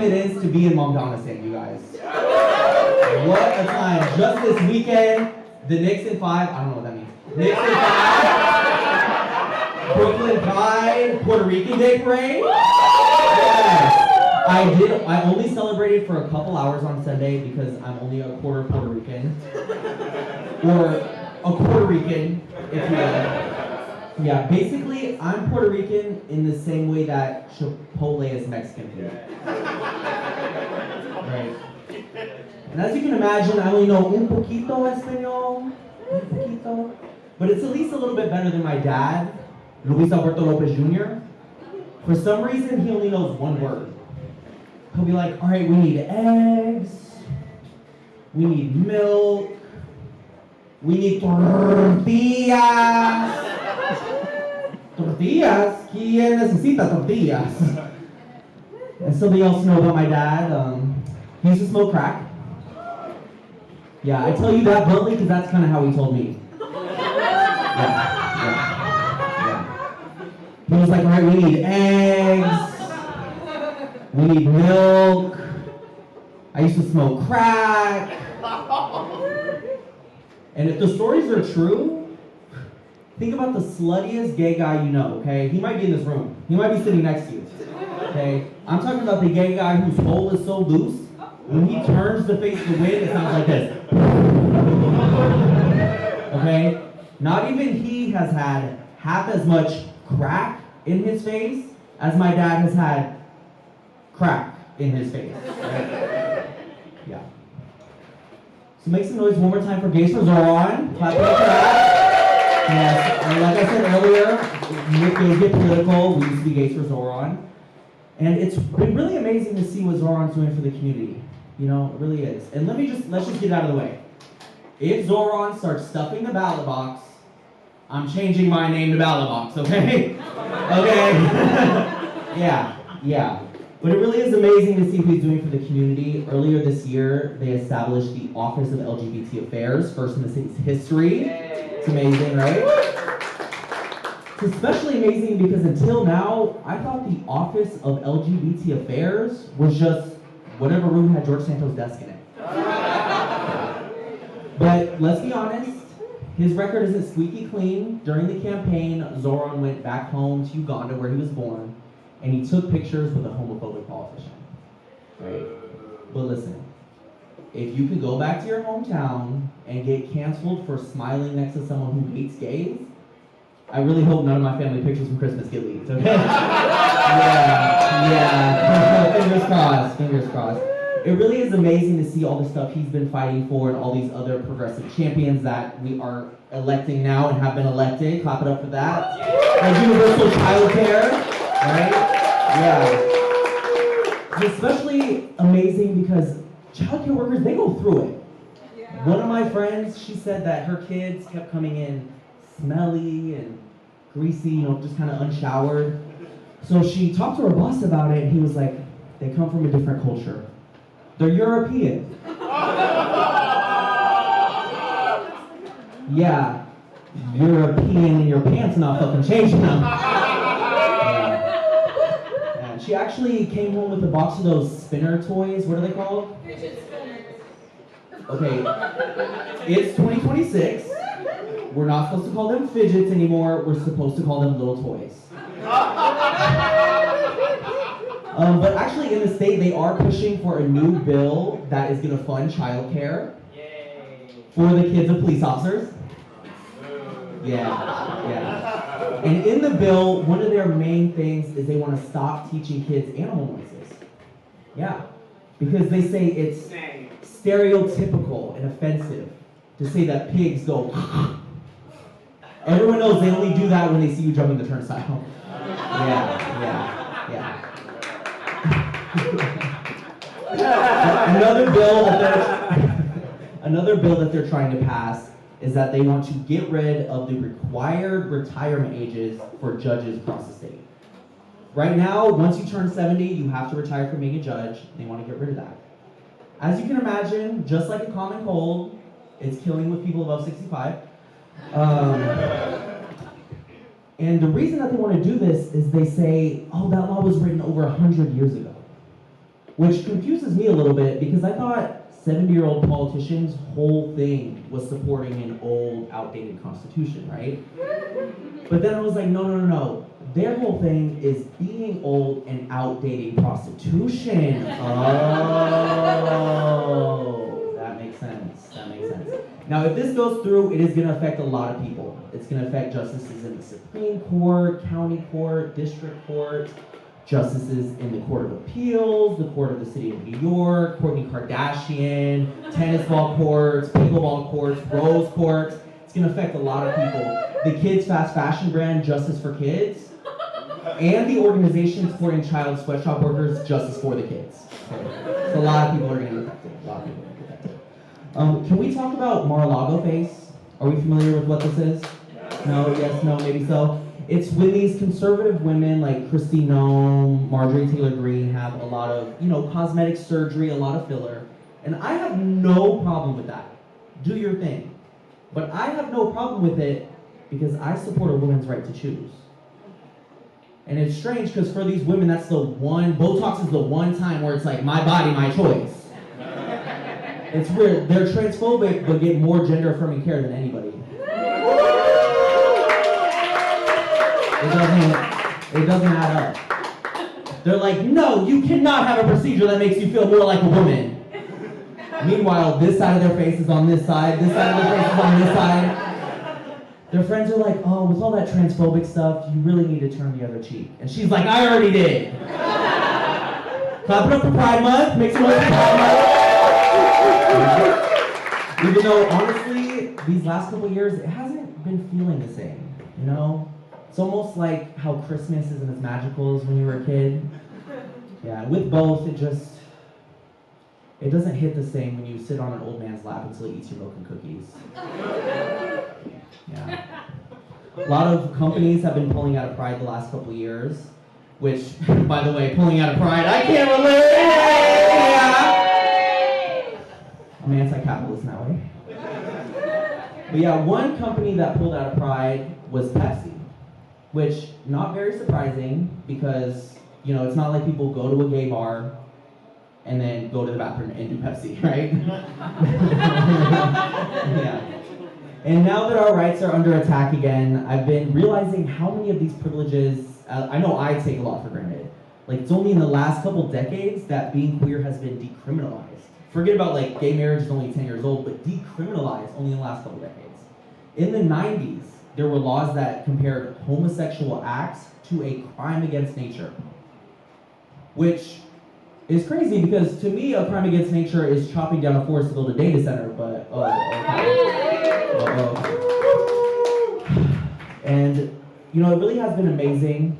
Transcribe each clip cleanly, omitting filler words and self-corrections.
it is to be in Mongdonistan, you guys. What a time. Just this weekend, the Knicks in 5, I don't know what that means. Knicks in 5, Brooklyn Pride, Puerto Rican Day Parade. Yes. I only celebrated for a couple hours on Sunday because I'm only a quarter Puerto Rican. Or a Puerto Rican, if you will. Yeah, basically, I'm Puerto Rican in the same way that Chipotle is Mexican food. Right. And as you can imagine, I only know un poquito español, un poquito. But it's at least a little bit better than my dad, Luis Alberto Lopez Jr. For some reason, he only knows one word. He'll be like, all right, we need eggs, we need milk, we need tortillas. Tortillas? ¿Quién necesita tortillas? And something else to know about my dad, he used to smoke crack. Yeah, I tell you that bluntly because that's kind of how he told me. Yeah. He was like, all right, we need eggs, we need milk, I used to smoke crack. And if the stories are true, think about the sluttiest gay guy you know, okay? He might be in this room. He might be sitting next to you, okay? I'm talking about the gay guy whose hole is so loose, when he turns to face the wind, it sounds like this. Okay? Not even he has had half as much crack in his face as my dad has had crack in his face. Right? Yeah. So make some noise one more time for Gays for Zohran. Clap it up for that. Yes, and like I said earlier, Nick get political. We used to be Gays for Zohran. And it's been really amazing to see what Zohran's doing for the community. You know, it really is. And let's just get it out of the way. If Zohran starts stuffing the ballot box, I'm changing my name to ballot box, okay? Okay? Yeah. But it really is amazing to see what he's doing for the community. Earlier this year, they established the Office of LGBT Affairs, first in the city's history. It's amazing, right? It's especially amazing because until now, I thought the Office of LGBT Affairs was just whatever room had George Santos' desk in it. But let's be honest, his record isn't squeaky clean. During the campaign, Zohran went back home to Uganda where he was born, and he took pictures with a homophobic politician. Right? But listen, if you can go back to your hometown and get canceled for smiling next to someone who hates gays, I really hope none of my family pictures from Christmas get leaked, okay? Yeah. Fingers crossed. It really is amazing to see all the stuff he's been fighting for and all these other progressive champions that we are electing now and have been elected. Clap it up for that. Like universal child care, right? Yeah. It's especially amazing because child care workers, they go through it. One of my friends, she said that her kids kept coming in smelly and greasy, you know, just kind of unshowered. So she talked to her boss about it, and he was like, they come from a different culture. They're European. Yeah, European in your pants not fucking changing them. Yeah. She actually came home with a box of those spinner toys. What are they called? Fidget spinners. Okay, it's 2026. We're not supposed to call them fidgets anymore. We're supposed to call them little toys. But actually in the state, they are pushing for a new bill that is going to fund childcare for the kids of police officers. Yeah. And in the bill, one of their main things is they want to stop teaching kids animal noises. Yeah. Because they say it's stereotypical and offensive to say that pigs go. Everyone knows they only do that when they see you jumping the turnstile. Yeah. Another bill that they're trying to pass is that they want to get rid of the required retirement ages for judges across the state. Right now, once you turn 70, you have to retire from being a judge. They want to get rid of that. As you can imagine, just like a common cold, it's killing with people above 65. And the reason that they want to do this is they say, oh, that law was written over 100 years ago. which confuses me a little bit because I thought 70-year-old politicians' whole thing was supporting an old, outdated constitution, right? But then I was like, no. Their whole thing is being old and outdating prostitution. Oh, that makes sense. Now, if this goes through, it is going to affect a lot of people. It's going to affect justices in the Supreme Court, County Court, District Court, justices in the Court of Appeals, the Court of the City of New York, Kourtney Kardashian, tennis ball courts, pickleball courts, rose courts. It's going to affect a lot of people. The kids' fast fashion brand, Justice for Kids, and the organization supporting child sweatshop workers, Justice for the Kids. Okay. So a lot of people are going to be affected. Can we talk about Mar-a-Lago face? Are we familiar with what this is? No, yes, no, maybe so. It's when these conservative women like Kristi Noem, Marjorie Taylor Greene have a lot of, cosmetic surgery, a lot of filler. And I have no problem with that. Do your thing. But I have no problem with it because I support a woman's right to choose. And it's strange because for these women, that's the one, Botox is the one time where it's like, my body, my choice. It's weird. They're transphobic, but get more gender-affirming care than anybody. It doesn't add up. They're like, no, you cannot have a procedure that makes you feel more like a woman. Meanwhile, this side of their face is on this side, this side of their face is on this side. Their friends are like, oh, with all that transphobic stuff, you really need to turn the other cheek. And she's like, I already did. Clap it up for Pride Month. Make some noise for Pride Month. Even though, honestly, these last couple years, it hasn't been feeling the same, It's almost like how Christmas isn't as magical as when you were a kid. Yeah, with both, it doesn't hit the same when you sit on an old man's lap until he eats your milk and cookies. Yeah. A lot of companies have been pulling out of Pride the last couple years, which, by the way, pulling out of Pride, I can't relate! Yeah. I'm anti-capitalist in that way. But yeah, one company that pulled out of Pride was Pepsi, which, not very surprising, because, it's not like people go to a gay bar and then go to the bathroom and do Pepsi, right? Yeah. And now that our rights are under attack again, I've been realizing how many of these privileges, I know I take a lot for granted. Like, it's only in the last couple decades that being queer has been decriminalized. Forget about, gay marriage is only 10 years old, but decriminalized only in the last couple decades. In the 90s, there were laws that compared homosexual acts to a crime against nature. Which is crazy because to me, a crime against nature is chopping down a forest to build a data center, but, And, it really has been amazing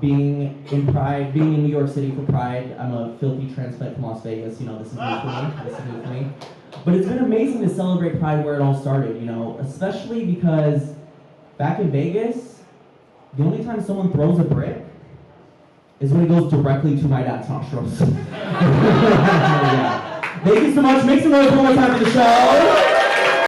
being in Pride, being in New York City for Pride. I'm a filthy transplant from Las Vegas, this is new for me. But it's been amazing to celebrate Pride where it all started, especially because back in Vegas, the only time someone throws a brick is when it goes directly to my dad's nostrils. Yeah. Thank you so much. Make some noise one more time for the show.